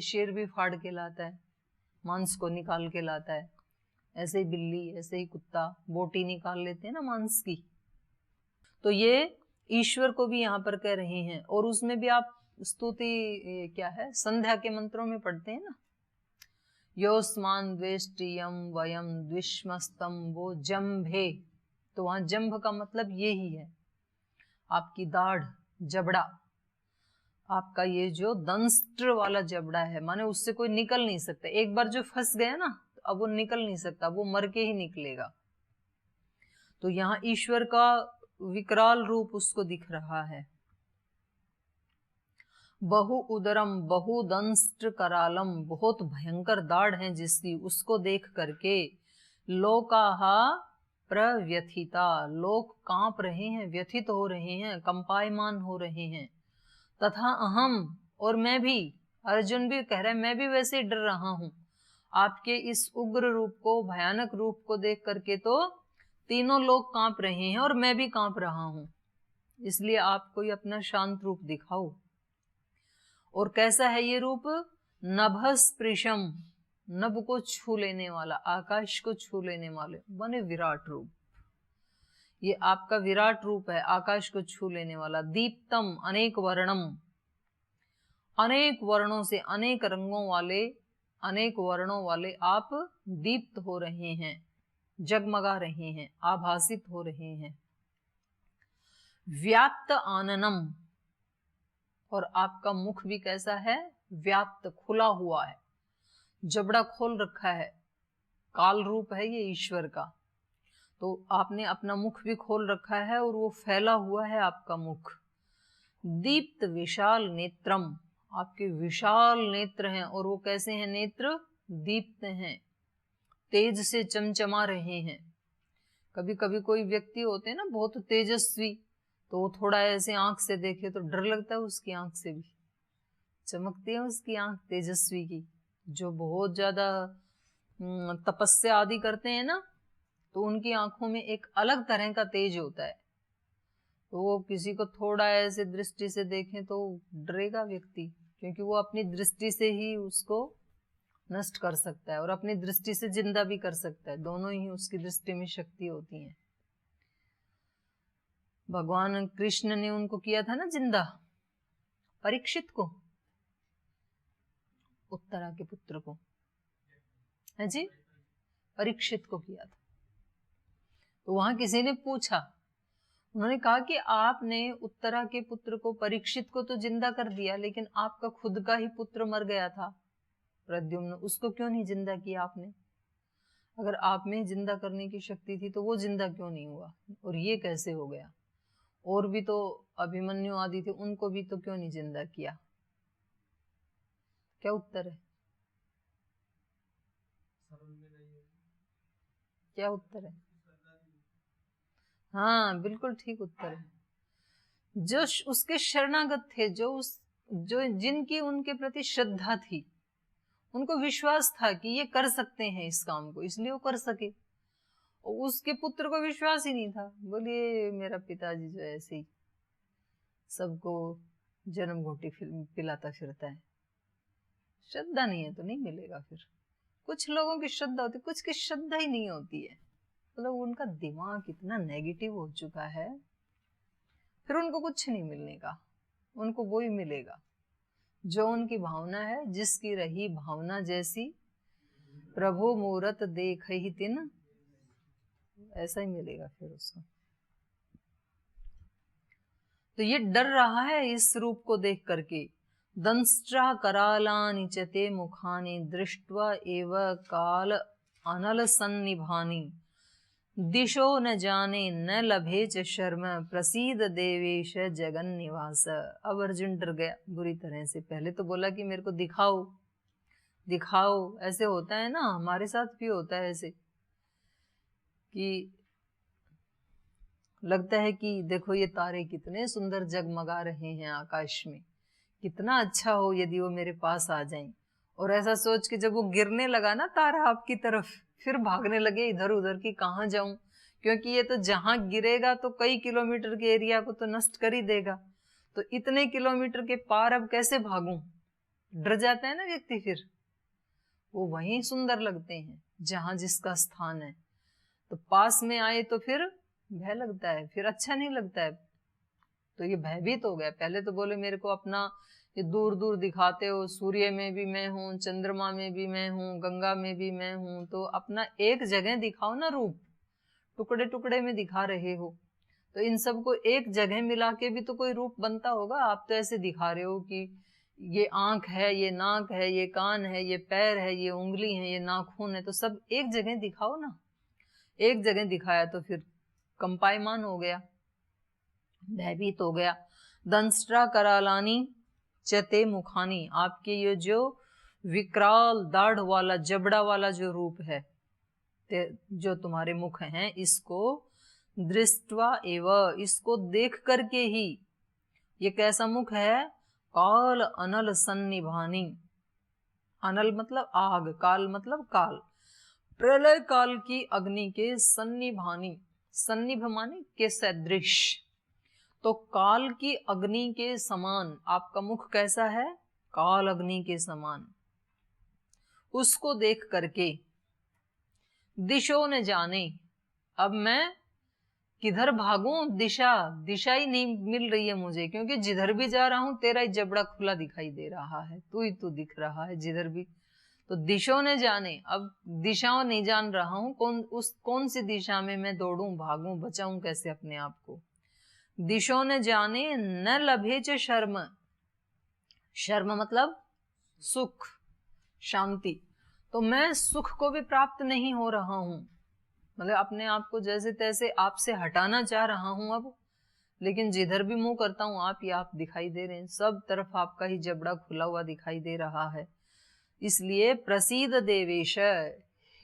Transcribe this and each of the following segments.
शेर भी फाड़ के लाता है, मांस को निकाल के लाता है, ऐसे ही बिल्ली, ऐसे ही कुत्ता बोटी निकाल लेते हैं ना मांस की। तो ये ईश्वर को भी यहाँ पर कह रहे हैं। और उसमें भी आप स्तुति क्या है, संध्या के मंत्रों में पढ़ते हैं ना, योस्मान द्वेष्टियम वयम द्विष्मस्तम वो जम्भे। तो वहां जम्भ का मतलब यही है, आपकी दाढ़, जबड़ा, आपका ये जो दंष्ट्र वाला जबड़ा है, माने उससे कोई निकल नहीं सकता। एक बार जो फंस गया ना, तो अब वो निकल नहीं सकता, वो मर के ही निकलेगा। तो यहाँ ईश्वर का विकराल रूप उसको दिख रहा है। बहु उदरम बहु दंष्ट्र करालम, बहुत भयंकर दाढ़ है जिसकी, उसको देख करके लोकाहा प्रव्यथिता, लोग कांप रहे हैं, व्यथित हो रहे हैं, कंपायमान हो रहे हैं। तथा अहम, और मैं भी, अर्जुन भी कह रहा है मैं भी वैसे डर रहा हूं आपके इस उग्र रूप को, भयानक रूप को देख करके। तो तीनों लोग कांप रहे हैं और मैं भी कांप रहा हूं, इसलिए आप कोई अपना शांत रूप दिखाओ। और कैसा है ये रूप, नभस्पृशम, नभ को छू लेने वाला, आकाश को छू लेने वाले बने विराट रूप। ये आपका विराट रूप है, आकाश को छू लेने वाला। दीप्तम अनेक वर्णम, अनेक वर्णों से, अनेक रंगों वाले, अनेक वर्णों वाले आप दीप्त हो रहे हैं, जगमगा रहे हैं, आभासित हो रहे हैं। व्याप्त आननम, और आपका मुख भी कैसा है, व्याप्त, खुला हुआ है, जबड़ा खोल रखा है, काल रूप है ये ईश्वर का। तो आपने अपना मुख भी खोल रखा है और वो फैला हुआ है आपका मुख। दीप्त विशाल नेत्रम, आपके विशाल नेत्र हैं, और वो कैसे हैं नेत्र, दीप्त हैं, तेज से चमचमा रहे हैं। कभी कभी कोई व्यक्ति होते हैं ना बहुत तेजस्वी, तो वो थोड़ा ऐसे आंख से देखे तो डर लगता है, उसकी आंख से भी चमकती है उसकी आंख तेजस्वी की। जो बहुत ज्यादा तपस्या आदि करते हैं ना, तो उनकी आंखों में एक अलग तरह का तेज होता है। तो वो किसी को थोड़ा ऐसे दृष्टि से देखें तो डरेगा व्यक्ति, क्योंकि वो अपनी दृष्टि से ही उसको नष्ट कर सकता है और अपनी दृष्टि से जिंदा भी कर सकता है। दोनों ही उसकी दृष्टि में शक्ति होती है। भगवान कृष्ण ने उनको किया था ना जिंदा, परीक्षित को, उत्तरा के पुत्र को, है जी, परीक्षित को किया था। तो वहां किसी ने पूछा, उन्होंने कहा कि आपने उत्तरा के पुत्र को, परीक्षित को तो जिंदा कर दिया, लेकिन आपका खुद का ही पुत्र मर गया था प्रद्युम्न, उसको क्यों नहीं जिंदा किया आपने? अगर आप में जिंदा करने की शक्ति थी तो वो जिंदा क्यों नहीं हुआ, और ये कैसे हो गया? और भी तो अभिमन्यु आदि थे, उनको भी तो क्यों नहीं जिंदा किया? क्या उत्तर है? क्या उत्तर है? हाँ बिल्कुल ठीक उत्तर है। जो उसके शरणागत थे, जो जिनकी उनके प्रति श्रद्धा थी, उनको विश्वास था कि ये कर सकते हैं इस काम को, इसलिए वो कर सके। और उसके पुत्र को विश्वास ही नहीं था, बोलिए मेरा पिताजी जो ऐसे ही सबको जन्म घोटी पिलाता फिरता है। श्रद्धा नहीं है तो नहीं मिलेगा। फिर कुछ लोगों की श्रद्धा होती, कुछ की श्रद्धा ही नहीं होती है, मतलब उनका दिमाग इतना नेगेटिव हो चुका है, फिर उनको कुछ नहीं मिलने का, उनको वही मिलेगा जो उनकी भावना है। जिसकी रही भावना जैसी, प्रभु मूरत देख ही तिन, ऐसा ही मिलेगा फिर उसको। तो ये डर रहा है इस रूप को देख करके। दंष्ट्रा करालानि चते मुखानि दृष्ट्वा एव काल अनल सन्निभानि, दिशो न जाने न लभे च शर्म, प्रसीद देवेश जगन निवास। अब अर्जुन डर गया बुरी तरह से। पहले तो बोला कि मेरे को दिखाओ दिखाओ, ऐसे होता है ना, हमारे साथ भी होता है ऐसे कि लगता है कि देखो ये तारे कितने सुंदर जगमगा रहे हैं आकाश में, कितना अच्छा हो यदि वो मेरे पास आ जाएं। और ऐसा सोच के जब वो गिरने लगा ना तारा आपकी तरफ, फिर भागने लगे इधर उधर कि कहाँ जाऊं, क्योंकि ये तो जहां गिरेगा तो कई किलोमीटर के एरिया को तो नष्ट कर ही देगा। तो इतने किलोमीटर के पार अब कैसे भागूं, डर जाता है ना व्यक्ति, फिर वो वहीं सुंदर लगते हैं जहां जिसका स्थान है। तो पास में आए तो फिर भय लगता है, फिर अच्छा नहीं लगता है। तो ये भयभीत हो गया। पहले तो बोले मेरे को अपना ये दूर दूर दिखाते हो, सूर्य में भी मैं हूँ, चंद्रमा में भी मैं हूँ, गंगा में भी मैं हूँ, तो अपना एक जगह दिखाओ ना रूप, टुकड़े टुकड़े में दिखा रहे हो। तो इन सबको एक जगह मिला के भी तो कोई रूप बनता होगा। आप तो ऐसे दिखा रहे हो कि ये आंख है, ये नाक है, ये कान है, ये पैर है, ये उंगली है, ये नाखून है, तो सब एक जगह दिखाओ ना। एक जगह दिखाया तो फिर कंपायमान हो गया, भयभीत हो गया। दंष्ट्रा करालानी चते मुखानी, आपके ये जो विकराल दाढ़ वाला जबड़ा वाला जो रूप है, जो तुम्हारे मुख हैं, इसको दृष्टवा एव, इसको देख करके ही, ये कैसा मुख है, काल अनल सन्निभानी, अनल मतलब आग, काल मतलब काल, प्रलय काल की अग्नि के सन्निभानी, सन्निभ माने के सदृश, तो काल की अग्नि के समान आपका मुख कैसा है, काल अग्नि के समान। उसको देख करके दिशो न जाने, अब मैं किधर भागूं, दिशा ही नहीं मिल रही है मुझे, क्योंकि जिधर भी जा रहा हूं तेरा ही जबड़ा खुला दिखाई दे रहा है, तू ही तू दिख रहा है जिधर भी। तो दिशो ने जाने, अब दिशाओं नहीं जान रहा हूं, कौन सी दिशा में मैं दौड़ूं, भागूं, बचाऊं कैसे अपने आप को। दिशो ने जाने न लभे च शर्म, शर्म मतलब सुख, शांति, तो मैं सुख को भी प्राप्त नहीं हो रहा हूं, मतलब अपने आप को जैसे तैसे आपसे हटाना चाह रहा हूं अब, लेकिन जिधर भी मुंह करता हूं आप ही आप दिखाई दे रहे हैं, सब तरफ आपका ही जबड़ा खुला हुआ दिखाई दे रहा है। इसलिए प्रसीद देवेश,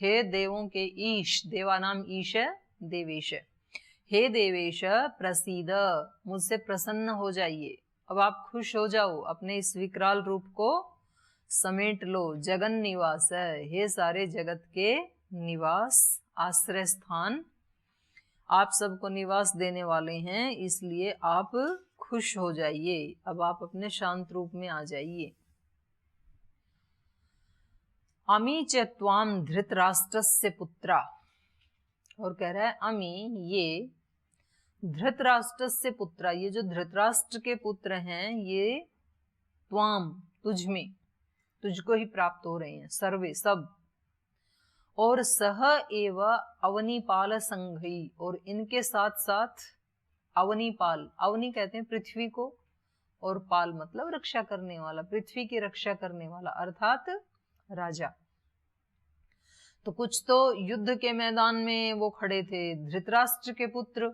हे देवों के ईश, देवा नाम ईश है, देवेश, हे देवेश प्रसीद, मुझसे प्रसन्न हो जाइए, अब आप खुश हो जाओ, अपने इस विकराल रूप को समेट लो। जगन निवास है, हे सारे जगत के निवास, आश्रय स्थान, आप सबको निवास देने वाले हैं, इसलिए आप खुश हो जाइए, अब आप अपने शांत रूप में आ जाइए। अमी च त्वाम धृतराष्ट्रस्य पुत्रा, और कह रहा है अमी, ये धृतराष्ट्रस्य पुत्रा, ये जो धृतराष्ट्र के पुत्र हैं, ये त्वाम तुझ में, तुझको ही प्राप्त हो रहे हैं, सर्वे सब, और सह एव अवनीपाल संघई, और इनके साथ साथ अवनीपाल, अवनी कहते हैं पृथ्वी को, और पाल मतलब रक्षा करने वाला, पृथ्वी की रक्षा करने वाला, अर्थात राजा। तो कुछ तो युद्ध के मैदान में वो खड़े थे धृतराष्ट्र के पुत्र,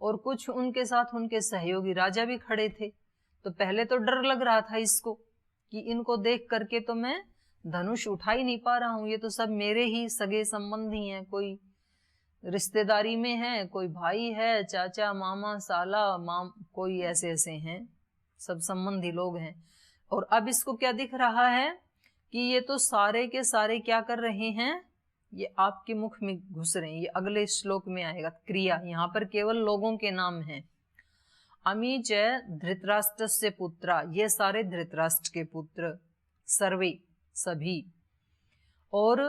और कुछ उनके साथ उनके सहयोगी राजा भी खड़े थे। तो पहले तो डर लग रहा था इसको कि इनको देख करके तो मैं धनुष उठा ही नहीं पा रहा हूं, ये तो सब मेरे ही सगे संबंधी हैं, कोई रिश्तेदारी में है, कोई भाई है, चाचा मामा साला कोई ऐसे ऐसे हैं, सब संबंधी लोग हैं। और अब इसको क्या दिख रहा है कि ये तो सारे के सारे क्या कर रहे हैं, ये आपके मुख में घुस रहे हैं। ये अगले श्लोक में आएगा क्रिया, यहाँ पर केवल लोगों के नाम हैं। अमी च धृतराष्ट्र से पुत्रा, ये सारे धृतराष्ट्र के पुत्र, सर्वे सभी, और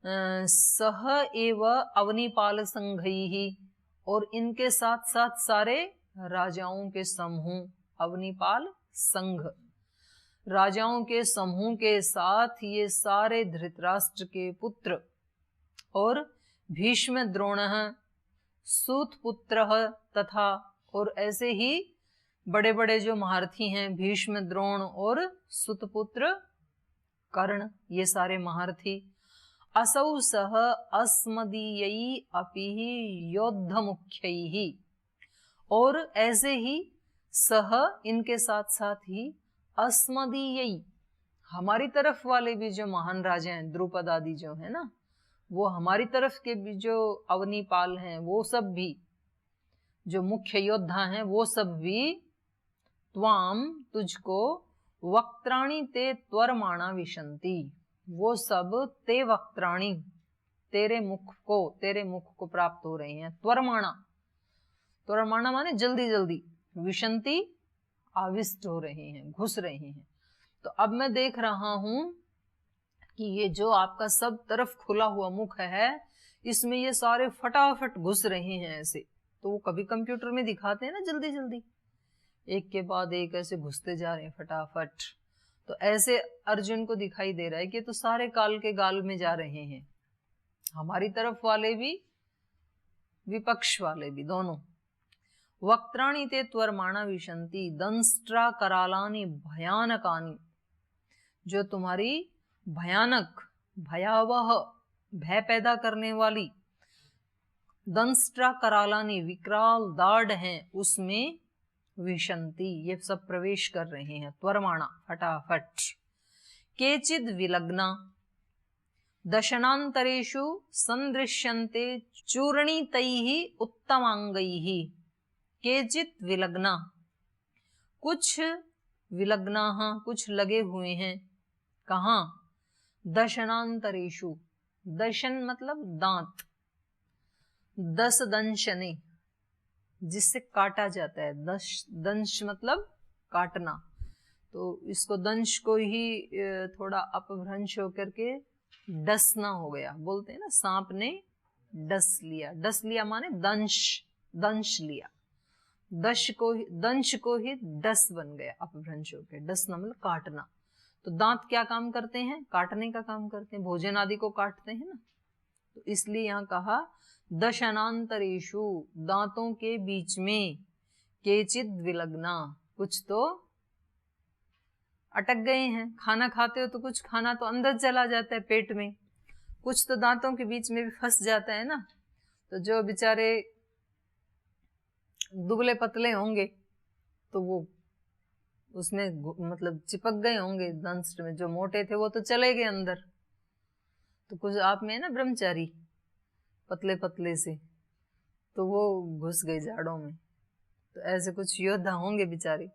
सह एव अवनीपाल संघई, और इनके साथ साथ सारे राजाओं के समूह, अवनीपाल संघ, राजाओं के समूह के साथ ये सारे धृतराष्ट्र के पुत्र, और भीष्म द्रोण सूत पुत्र तथा, और ऐसे ही बड़े बड़े जो महारथी हैं, भीष्म द्रोण और सुतपुत्र कर्ण, ये सारे महारथी। असौ सह अस्मदीयी अपि योद्ध मुख्यैहि, और ऐसे ही सह इनके साथ साथ ही अस्मदीयी, हमारी तरफ वाले भी जो महान राजा हैं, द्रुपद आदि जो है ना, वो हमारी तरफ के भी जो अवनीपाल हैं, वो सब भी जो मुख्य योद्धा हैं, वो सब भी त्वाम तुझको, वक्त्राणि ते त्वरमाणा विशन्ति, वो सब ते वक्त्राणि, तेरे मुख को प्राप्त हो रहे हैं। त्वरमाणा, त्वरमाणा माने जल्दी जल्दी, विशन्ति आविष्ट हो रहे हैं, घुस रहे हैं। तो अब मैं देख रहा हूं कि ये जो आपका सब तरफ खुला हुआ मुख है, इसमें ये सारे फटाफट घुस रहे हैं ऐसे। तो वो कभी कंप्यूटर में दिखाते हैं ना, जल्दी जल्दी एक के बाद एक ऐसे घुसते जा रहे हैं फटाफट। तो ऐसे अर्जुन को दिखाई दे रहा है कि तो सारे काल के गाल में जा रहे हैं, हमारी तरफ वाले भी विपक्ष वाले भी, दोनों। वक्त्राणि ते त्वरमाणा विशंति दंष्ट्रा करालानि भयानकानि, जो तुम्हारी भयानक भयावह भय पैदा करने वाली दंष्ट्रा करालानि विकराल दाढ़ हैं, उसमें विशंति ये सब प्रवेश कर रहे हैं, त्वरमाणा फटाफट। केचिद विलग्ना दशनांतरेषु संदृश्यन्ते चूर्णितैः उत्तमांगैः। केचित विलग्ना, कुछ विलग्नाः, कुछ लगे हुए हैं, कहाँ? दशनांतरेषु, दशन मतलब दांत, दस दंशने जिससे काटा जाता है, दंश मतलब काटना। तो इसको दंश को ही थोड़ा अपभ्रंश होकर के डसना हो गया, बोलते हैं ना, सांप ने डस लिया। डस लिया माने दंश, दंश लिया, दंश को ही डस बन गया, अपभ्रंश होकर। डसना मतलब काटना। तो दांत क्या काम करते हैं? काटने का काम करते हैं, भोजन आदि को काटते हैं ना। तो इसलिए यहाँ कहा दशनांतरेषु, दांतों के बीच में, केचिद विलग्ना, कुछ तो अटक गए हैं। खाना खाते हो तो कुछ खाना तो अंदर चला जाता है पेट में, कुछ तो दांतों के बीच में भी फंस जाता है ना। तो जो बेचारे दुबले पतले होंगे तो वो उसमें मतलब चिपक गए होंगे दंश में, जो मोटे थे वो तो चले गए अंदर। तो कुछ आप में है ना ब्रह्मचारी पतले पतले से, तो वो घुस गए जाड़ों में। तो ऐसे कुछ योद्धा होंगे बेचारे।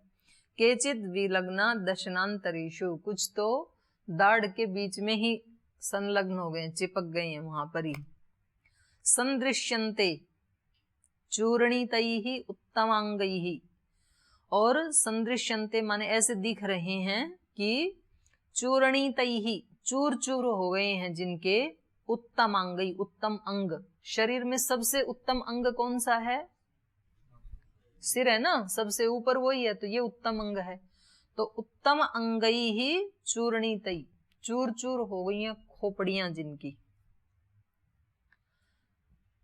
केचित विलग्ना दशनांतरेषु, कुछ तो दाढ़ के बीच में ही संलग्न हो गए, चिपक गए हैं वहां पर ही। संदृश्यन्ते चूर्णितैः उत्तमांगैः, और संदृश्यन्ते माने ऐसे दिख रहे हैं कि चूर्णितैः, चूर चूर हो गए हैं जिनके, उत्तम अंगई, उत्तम अंग। शरीर में सबसे उत्तम अंग कौन सा है? सिर है ना, सबसे ऊपर वही है, तो ये उत्तम अंग है। तो उत्तम अंगई ही चूर्णितई, चूर चूर हो गई हैं खोपड़ियां जिनकी।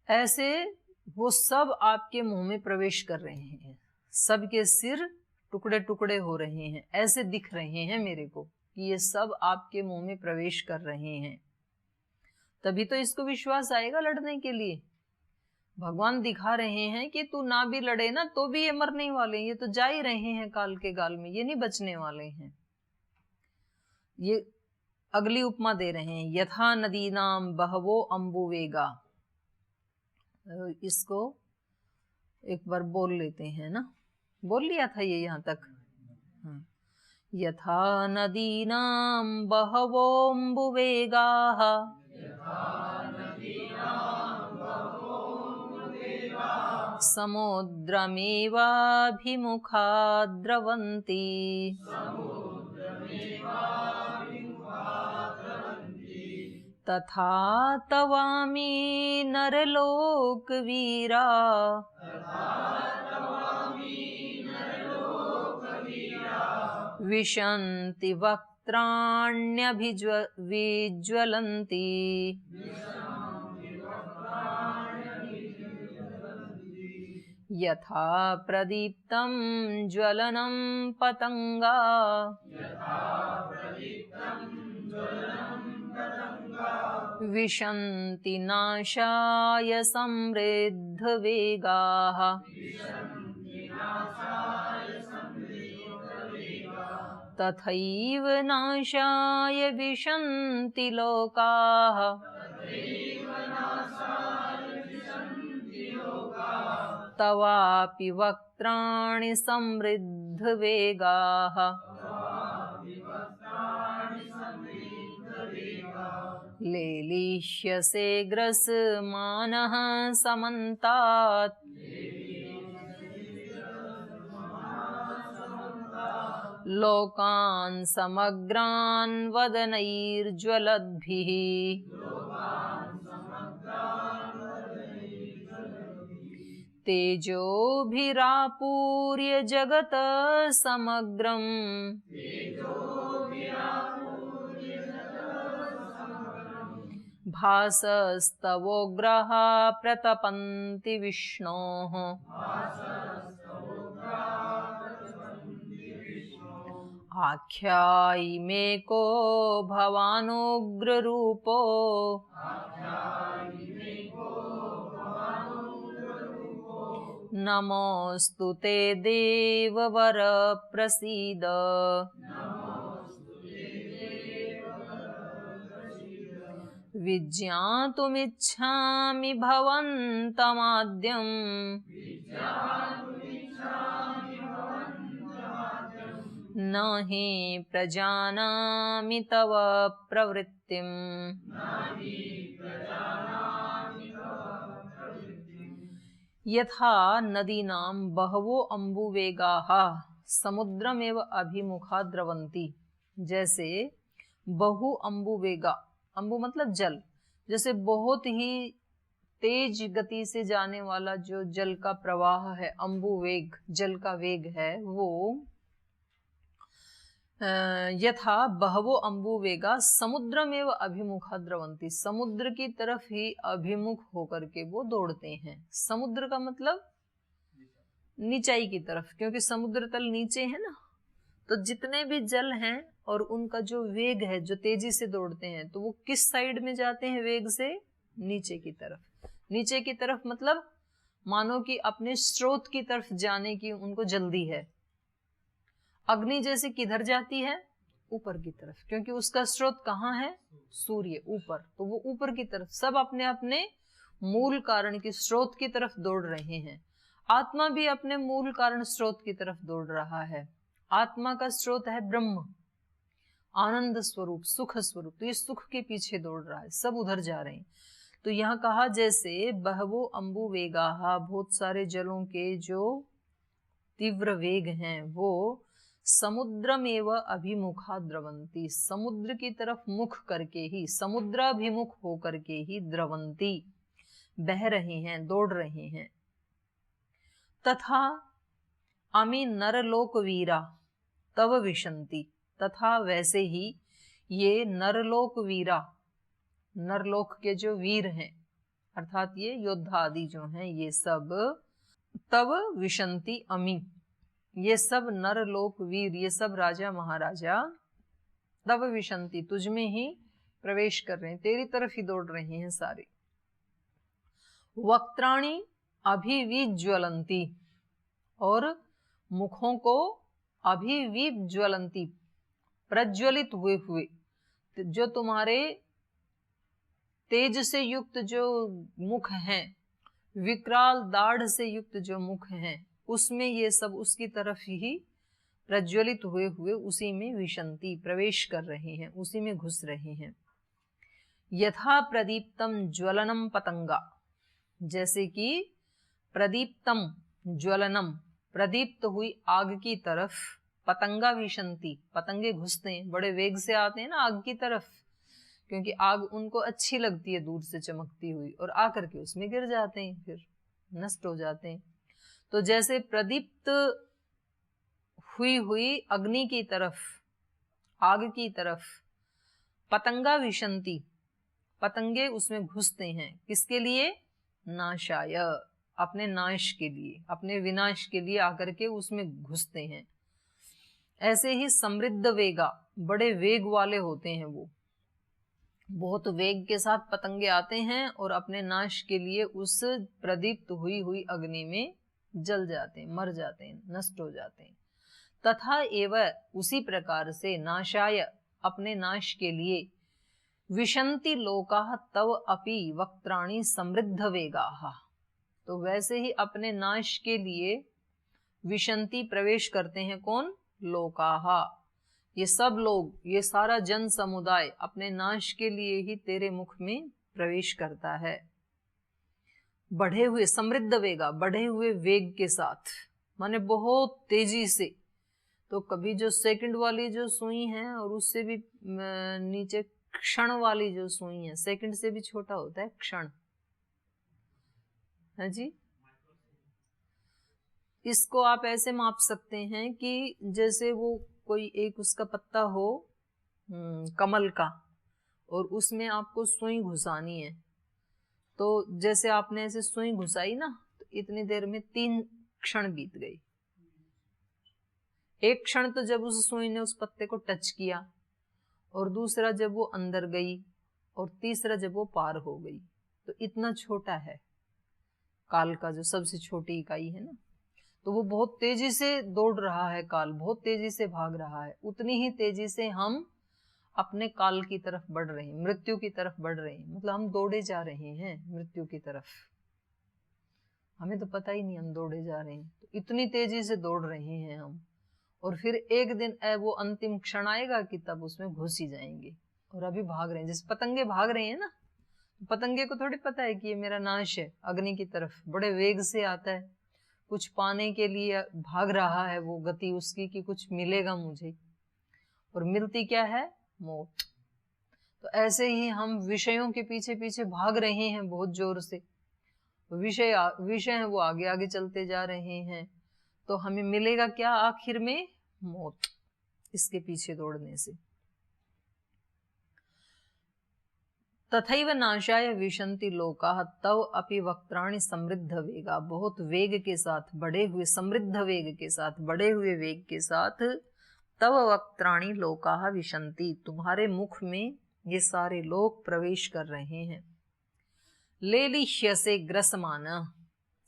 ऐसे वो सब आपके मुंह में प्रवेश कर रहे हैं, सबके सिर टुकड़े टुकड़े हो रहे हैं, ऐसे दिख रहे हैं मेरे को कि ये सब आपके मुंह में प्रवेश कर रहे हैं। तभी तो इसको विश्वास आएगा लड़ने के लिए। भगवान दिखा रहे हैं कि तू ना भी लड़े ना तो भी ये मरने वाले, ये तो जा ही रहे हैं काल के गाल में, ये नहीं बचने वाले हैं। ये अगली उपमा दे रहे हैं, यथा नदीनाम बहवो अम्बुवेगा। इसको एक बार बोल लेते हैं ना, बोल लिया था ये यहाँ तक। हाँ। यथा नदीनाम बहवोऽम्बुवेगाः समुद्रमेवाभिमुखा द्रवन्ति तथा तवामि नरलोकवीरा विशन्ति वक्त्राण्यभिज्वलन्ति यथा प्रदीप्तं ज्वलनं पतंगा विशन्ति नाशाय समृद्धवेगाः। तथैव नाशाय विशन्ति लोकाः तवापि वक्त्राणि समृद्धवेगाः। लेलिष्यसे ग्रसमानः समन्तात् लोकान् समग्रान् वदनैर्ज्वलद्भिः तेजोभिरापूर्य जगत् समग्रम् भासस्तवोग्राः प्रतपन्ति विष्णोः आख्यायिमेको भवानुग्ररूपो नमोऽस्तु ते देववर प्रसीद। विज्ञातुमिच्छामि भवन्तमाद्यम् न हि प्रजानामि तव प्रवृत्तिम्। यथा नदीनां बहवो अम्बुवेगाः समुद्रमेव अभिमुखा द्रवन्ति, जैसे बहु अम्बुवेगा, अम्बु मतलब जल, जैसे बहुत ही तेज गति से जाने वाला जो जल का प्रवाह है, अम्बुवेग जल का वेग है, वो यथा बहवो अम्बुवेगा समुद्रमेव अभिमुखा द्रवंती, समुद्र की तरफ ही अभिमुख होकर के वो दौड़ते हैं। समुद्र का मतलब नीचाई की तरफ, क्योंकि समुद्र तल नीचे है ना, तो जितने भी जल हैं और उनका जो वेग है, जो तेजी से दौड़ते हैं, तो वो किस साइड में जाते हैं वेग से? नीचे की तरफ। नीचे की तरफ मतलब मानो कि अपने स्रोत की तरफ जाने की उनको जल्दी है। अग्नि जैसे किधर जाती है? ऊपर की तरफ, क्योंकि उसका स्रोत कहाँ है? सूर्य, ऊपर, तो वो ऊपर की तरफ। सब अपने अपने मूल कारण की स्रोत की तरफ दौड़ रहे हैं। आत्मा भी अपने मूल कारण स्रोत की तरफ दौड़ रहा है। आत्मा का स्रोत है ब्रह्म, आनंद स्वरूप, सुख स्वरूप, तो ये सुख के पीछे दौड़ रहा है, सब उधर जा रहे हैं। तो यहाँ कहा जैसे बहवो अम्बु वेगाहा, बहुत सारे जलों के जो तीव्र वेग हैं वो समुद्रमेव अभिमुखा द्रवंती, समुद्र की तरफ मुख करके ही, समुद्राभिमुख होकर के ही द्रवंती, बह रहे हैं, दौड़ रहे हैं। तथा अमी नरलोक वीरा तव विशंति, तथा वैसे ही ये नरलोक वीरा, नरलोक के जो वीर हैं, अर्थात ये योद्धा आदि जो हैं, ये सब तव विशंति अमी, ये सब नरलोक वीर, ये सब राजा महाराजा तव विशंति, तुझमें ही प्रवेश कर रहे हैं, तेरी तरफ ही दौड़ रहे हैं सारे। वक्त्राणि अभिविज्वलंती, और मुखों को अभिविज्वलंती, प्रज्वलित हुए हुए, जो तुम्हारे तेज से युक्त जो मुख हैं, विकराल दाढ़ से युक्त जो मुख हैं, उसमें ये सब उसकी तरफ ही प्रज्वलित हुए हुए उसी में विशंति, प्रवेश कर रहे हैं, उसी में घुस रहे हैं। यथा प्रदीप्तम ज्वलनम पतंगा, जैसे कि प्रदीप्तम ज्वलनम, प्रदीप्त हुई आग की तरफ, पतंगा विशंति, पतंगे घुसते हैं, बड़े वेग से आते हैं ना आग की तरफ, क्योंकि आग उनको अच्छी लगती है दूर से चमकती हुई, और आकर के उसमें गिर जाते हैं, फिर नष्ट हो जाते हैं। तो जैसे प्रदीप्त हुई हुई अग्नि की तरफ, आग की तरफ, पतंगा विशंति, पतंगे उसमें घुसते हैं, किसके लिए? नाशाय, अपने नाश के लिए, अपने विनाश के लिए आकर के उसमें घुसते हैं। ऐसे ही समृद्ध वेगा, बड़े वेग वाले होते हैं वो, बहुत वेग के साथ पतंगे आते हैं और अपने नाश के लिए उस प्रदीप्त हुई हुई अग्नि में जल जाते हैं, मर जाते हैं, नष्ट हो जाते हैं। तथा एवं उसी प्रकार से नाशाय, अपने नाश के लिए, विशंति लोकाः तव अपि वक्त्राणि समृद्ध वेगाः, तो वैसे ही अपने नाश के लिए विशंति, प्रवेश करते हैं, कौन? लोकाः, ये सब लोग, ये सारा जन समुदाय अपने नाश के लिए ही तेरे मुख में प्रवेश करता है। बढ़े हुए, समृद्ध वेगा, बढ़े हुए वेग के साथ, माने बहुत तेजी से, तो कभी जो सेकंड वाली जो सुई है और उससे भी नीचे क्षण वाली जो सुई है, सेकंड से भी छोटा होता है क्षण, है जी। इसको आप ऐसे माप सकते हैं कि जैसे वो कोई एक उसका पत्ता हो कमल का, और उसमें आपको सुई घुसानी है, तो जैसे आपने ऐसे सुई घुसाई ना, तो इतनी देर में 3 क्षण बीत गई। एक क्षण तो जब उस सुई ने उस पत्ते को टच किया, और दूसरा जब वो अंदर गई, और तीसरा जब वो पार हो गई। तो इतना छोटा है काल का, जो सबसे छोटी इकाई है ना। तो वो बहुत तेजी से दौड़ रहा है, काल बहुत तेजी से भाग रहा है। उतनी ही तेजी से हम अपने काल की तरफ बढ़ रहे हैं, मृत्यु की तरफ बढ़ रहे हैं। मतलब हम दौड़े जा रहे हैं मृत्यु की तरफ, हमें तो पता ही नहीं हम दौड़े जा रहे हैं। तो इतनी तेजी से दौड़ रहे हैं हम, और फिर एक दिन वो अंतिम क्षण आएगा कि तब उसमें घुस ही जाएंगे। और अभी भाग रहे हैं, जैसे पतंगे भाग रहे हैं ना, पतंगे को थोड़ी पता है कि ये मेरा नाश है, अग्नि की तरफ बड़े वेग से आता है, कुछ पाने के लिए भाग रहा है, वो गति उसकी कि कुछ मिलेगा मुझे, और मिलती क्या है? मौत। तो ऐसे ही हम विषयों के पीछे पीछे भाग रहे हैं बहुत जोर से, विषय है वो आगे आगे चलते जा रहे हैं, तो हमें मिलेगा क्या आखिर में? मौत, इसके पीछे दौड़ने से। तथैव नाशाय विशन्ति लोकाः तव अपि वक्त्राणि समृद्ध वेगा। बहुत वेग के साथ बढ़े हुए, समृद्ध वेग के साथ, बढ़े हुए वेग के साथ, तव वक्त्राणि लोकाः विशन्ति, तुम्हारे मुख में ये सारे लोग प्रवेश कर रहे हैं। लेलिह्यसे ग्रसमान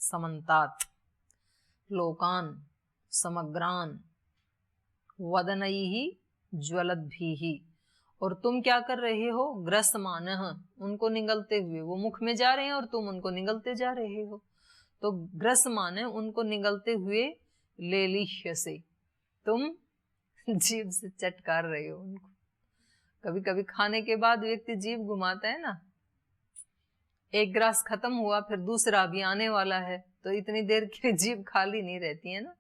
समन्तात् लोकान समग्रान वदनैहि ज्वलद्भिः। और तुम क्या कर रहे हो? ग्रसमान, उनको निगलते हुए, वो मुख में जा रहे हैं और तुम उनको निगलते जा रहे हो। तो ग्रसमान, उनको निगलते हुए, लेलिह्यसे, तुम जीभ से चटकार रहे हो उनको। कभी कभी खाने के बाद व्यक्ति जीभ घुमाता है ना, एक ग्रास खत्म हुआ, फिर दूसरा भी आने वाला है, तो इतनी देर के लिए जीभ खाली नहीं रहती है ना,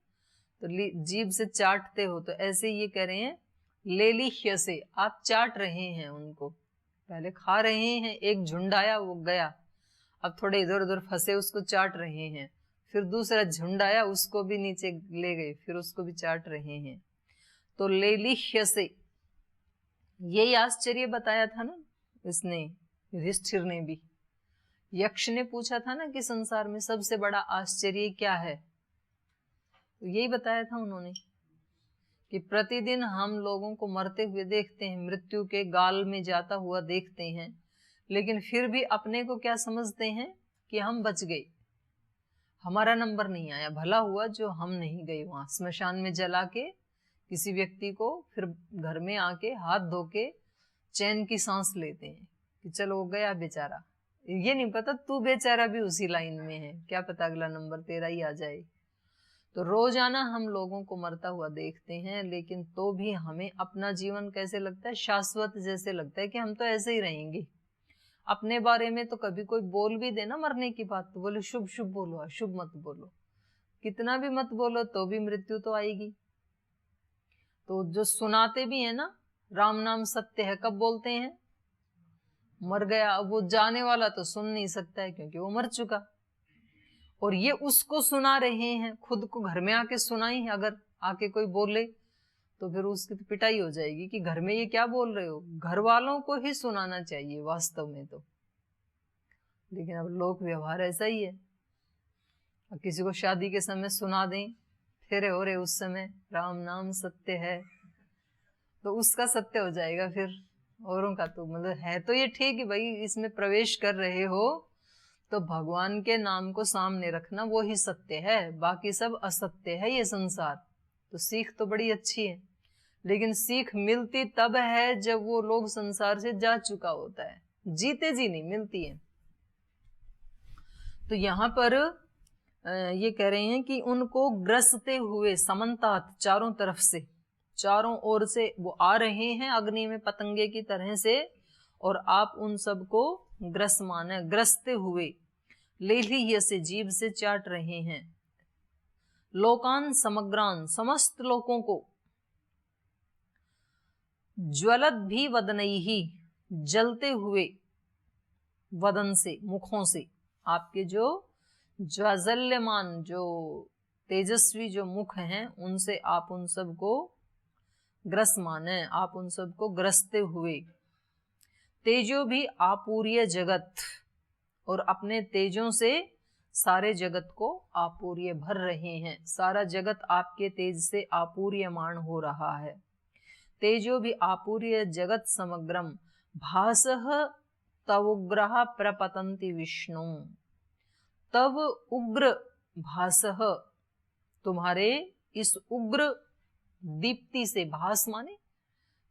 तो जीभ से चाटते हो। तो ऐसे ये कह रहे हैं, लेलिह्यसे, आप चाट रहे हैं उनको। पहले खा रहे हैं, एक झुंड आया वो गया, अब थोड़े इधर उधर फंसे उसको चाट रहे हैं, फिर दूसरा झुंड आया उसको भी नीचे ले गए, फिर उसको भी चाट रहे हैं। तो लेलिह्यसे, यही आश्चर्य बताया था ना इसने, युधिष्ठिर ने भी। यक्ष ने पूछा था ना कि संसार में सबसे बड़ा आश्चर्य क्या है, तो यही बताया था उन्होंने कि प्रतिदिन हम लोगों को मरते हुए देखते हैं, मृत्यु के गाल में जाता हुआ देखते हैं, लेकिन फिर भी अपने को क्या समझते हैं कि हम बच गए, हमारा नंबर नहीं आया, भला हुआ जो हम नहीं गए वहां स्मशान में जला के किसी व्यक्ति को, फिर घर में आके हाथ धो के चैन की सांस लेते हैं कि चलो वो गया बेचारा। ये नहीं पता तू बेचारा भी उसी लाइन में है, क्या पता अगला नंबर तेरा ही आ जाए। तो रोजाना हम लोगों को मरता हुआ देखते हैं, लेकिन तो भी हमें अपना जीवन कैसे लगता है? शाश्वत जैसे लगता है कि हम तो ऐसे ही रहेंगे। अपने बारे में तो कभी कोई बोल भी देना मरने की बात, तो बोले शुभ शुभ बोलो, अशुभ मत बोलो। कितना भी मत बोलो तो भी मृत्यु तो आएगी। तो जो सुनाते भी है ना, राम नाम सत्य है, कब बोलते हैं? मर गया। अब वो जाने वाला तो सुन नहीं सकता है क्योंकि वो मर चुका, और ये उसको सुना रहे हैं, खुद को घर में आके सुनाई है। अगर आके कोई बोले तो फिर उसकी तो पिटाई हो जाएगी कि घर में ये क्या बोल रहे हो। घर वालों को ही सुनाना चाहिए वास्तव में तो, लेकिन अब लोक व्यवहार ऐसा ही है। अब किसी को शादी के समय सुना दें, फेरे हो रहे उस समय, राम नाम सत्य है, तो उसका सत्य हो जाएगा, फिर औरों का तो मतलब है तो ये ठीक है भाई, इसमें प्रवेश कर रहे हो तो भगवान के नाम को सामने रखना, वो ही सत्य है, बाकी सब असत्य है ये संसार। तो सीख तो बड़ी अच्छी है, लेकिन सीख मिलती तब है जब वो लोग संसार से जा चुका होता है, जीते जी नहीं मिलती है। तो यहाँ पर ये कह रहे हैं कि उनको ग्रसते हुए, समन्तात, चारों तरफ से, चारों ओर से वो आ रहे हैं अग्नि में पतंगे की तरह से, और आप उन सबको ग्रसमान, ग्रसते हुए, लेलिह्यसे, जीभ से चाट रहे हैं। लोकान समग्रान, समस्त लोगों को, ज्वलत भी वदनैहि, जलते हुए वदन से, मुखों से, आपके जो ज्वलयमान, जो तेजस्वी जो मुख हैं, उनसे आप उन सबको ग्रस माने, आप उन सबको ग्रसते हुए। तेजो भी आपूर्य जगत, और अपने तेजों से सारे जगत को आपूर्य भर रहे हैं, सारा जगत आपके तेज से आपूर्यमान हो रहा है। तेजो भी आपूर्य जगत समग्रम भासः तवुग्रः प्रपतन्ति विष्णु। तव उग्र भासः, तुम्हारे इस उग्र दीप्ति से, भास माने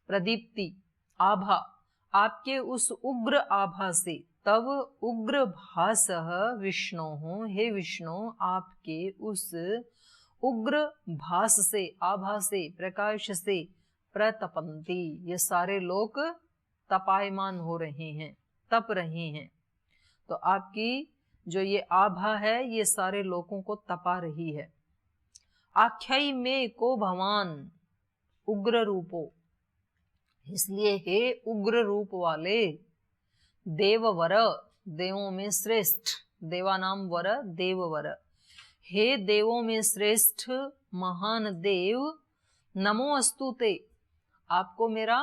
प्रदीप्ति, आभा, आपके उस उग्र आभा से, तव उग्र भासः विष्णु, हे विष्णु, आपके उस उग्र भास से, आभा से, प्रकाश से प्रतपंती, ये सारे लोग तपायमान हो रहे हैं, तप रहे हैं। तो आपकी जो ये आभा है ये सारे लोगों को तपा रही है। आख्याई में को भवान उग्र रूपो, इसलिए हे उग्र रूप वाले देववर, देवों में श्रेष्ठ, देवानाम वर देववर, हे देवों में श्रेष्ठ महान देव, नमो अस्तुते, आपको मेरा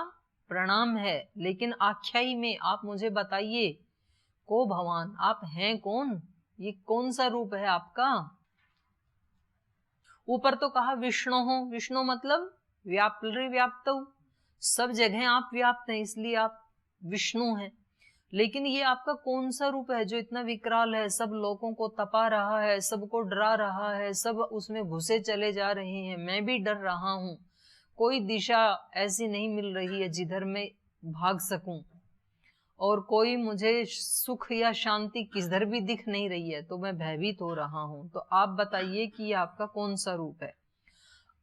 प्रणाम है। लेकिन आख्याई में आप मुझे बताइए, को भवान, आप हैं कौन, ये कौन सा रूप है आपका। ऊपर तो कहा विष्णु हो, विष्णु मतलब व्याप्त, सब जगह आप व्याप्त हैं, इसलिए आप विष्णु हैं। लेकिन ये आपका कौन सा रूप है जो इतना विकराल है, सब लोगों को तपा रहा है, सबको डरा रहा है, सब उसमें घुसे चले जा रहे हैं, मैं भी डर रहा हूं, कोई दिशा ऐसी नहीं मिल रही है जिधर मैं भाग सकूं, और कोई मुझे सुख या शांति किधर भी दिख नहीं रही है, तो मैं भयभीत हो रहा हूं। तो आप बताइए कि आपका कौन सा रूप है।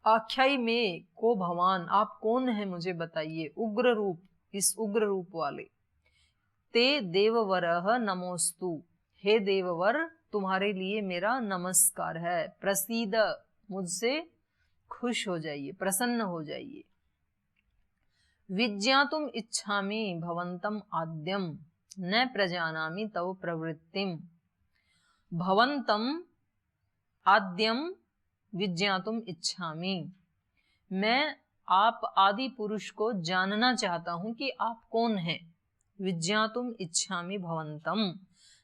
आख्याई में को भवान, आप कौन है मुझे बताइए, उग्र रूप, इस उग्र रूप वाले। ते देववरः नमोस्तु, हे देववर, तुम्हारे लिए मेरा नमस्कार है। प्रसीद, मुझसे खुश हो जाइए, प्रसन्न हो जाइए। विज्ञातुम इच्छामि भवन्तम आद्यम न प्रजानामि तव प्रवृत्तिम। भवन्तम आद्यम विज्ञातुम इच्छामि, मैं आप आदि पुरुष को जानना चाहता हूं कि आप कौन हैं। विज्ञातुम इच्छामि भवन्तम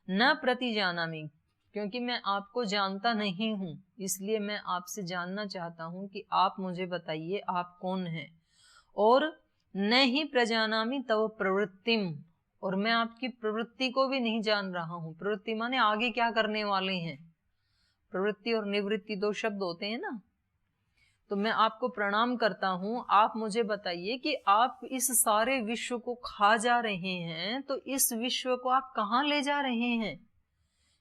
न प्रतिजानामि, क्योंकि मैं आपको जानता नहीं हूं, इसलिए मैं आपसे जानना चाहता हूं कि आप मुझे बताइए आप कौन हैं। और न ही प्रजानामि तव प्रवृत्तिम, और मैं आपकी प्रवृत्ति को भी नहीं जान रहा हूं। प्रवृत्ति माने आगे क्या करने वाले हैं, प्रवृत्ति और निवृत्ति दो शब्द होते हैं ना। तो मैं आपको प्रणाम करता हूं, आप मुझे बताइए कि आप इस सारे विश्व को खा जा रहे हैं, तो इस विश्व को आप कहाँ ले जा रहे हैं,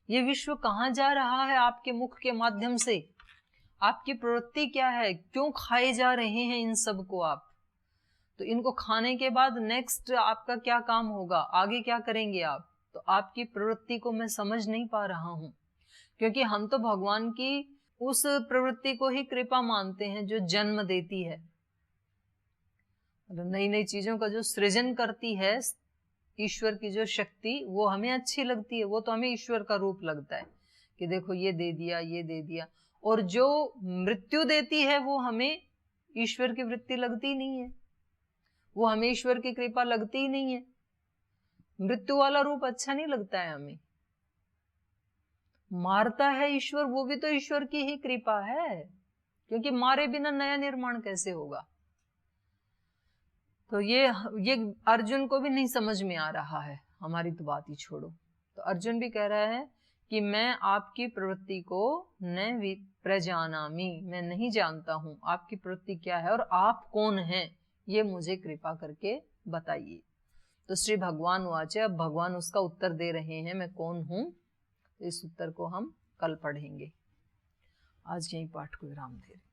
ये विश्व कहाँ जा रहा है आपके मुख के माध्यम से, आपकी प्रवृत्ति क्या है, क्यों खाए जा रहे हैं इन सब को आप। तो इनको खाने के बाद नेक्स्ट आपका क्या काम होगा, आगे क्या करेंगे आप। तो आपकी प्रवृत्ति को मैं समझ नहीं पा रहा हूं, क्योंकि हम तो भगवान की उस प्रवृत्ति को ही कृपा मानते हैं जो जन्म देती है, नई नई चीजों का जो सृजन करती है, ईश्वर की जो शक्ति, वो हमें अच्छी लगती है, वो तो हमें ईश्वर का रूप लगता है कि देखो ये दे दिया, ये दे दिया। और जो मृत्यु देती है वो हमें ईश्वर की वृत्ति लगती नहीं है, वो हमें ईश्वर की कृपा लगती ही नहीं है। मृत्यु वाला रूप अच्छा नहीं लगता है हमें। मारता है ईश्वर, वो भी तो ईश्वर की ही कृपा है, क्योंकि मारे बिना नया निर्माण कैसे होगा। तो ये अर्जुन को भी नहीं समझ में आ रहा है, हमारी तो बात ही छोड़ो। तो अर्जुन भी कह रहा है कि मैं आपकी प्रवृत्ति को न प्रजानामि, मैं नहीं जानता हूं आपकी प्रवृत्ति क्या है और आप कौन हैं, ये मुझे कृपा करके बताइए। तो श्री भगवान वाचे, अब भगवान उसका उत्तर दे रहे हैं, मैं कौन हूं। इस उत्तर को हम कल पढ़ेंगे। आज यही पाठ को विराम दे रहे।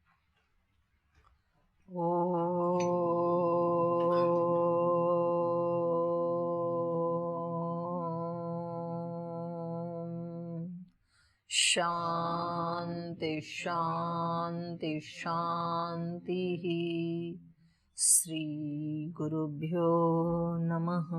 शांति शांति शांति। श्री गुरुभ्यो नमः।